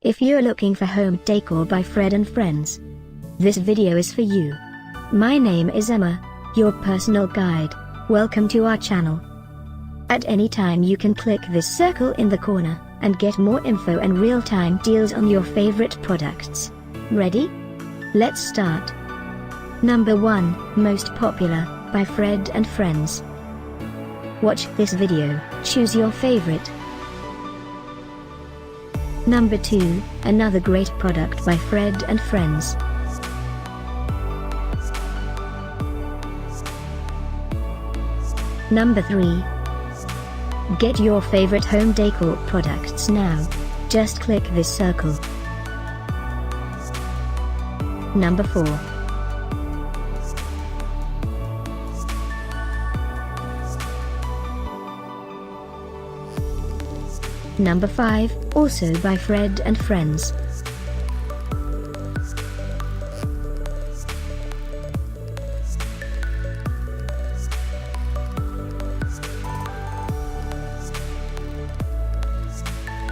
If you're looking for home decor by Fred and Friends, this video is for you. My name is Emma, your personal guide. Welcome to our channel. At any time you can click this circle in the corner, and get more info and real-time deals on your favorite products. Ready? Let's start. Number 1, Most Popular, by Fred and Friends. Watch this video, choose your favorite. Number 2, another great product by Fred and Friends. Number 3. Get your favorite home decor products now. Just click this circle. Number 4. Number 5, also by Fred and Friends.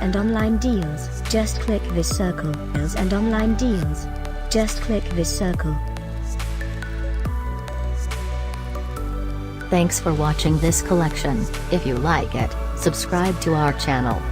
And online deals, just click this circle. And online deals, just click this circle. Thanks for watching this collection. If you like it, subscribe to our channel.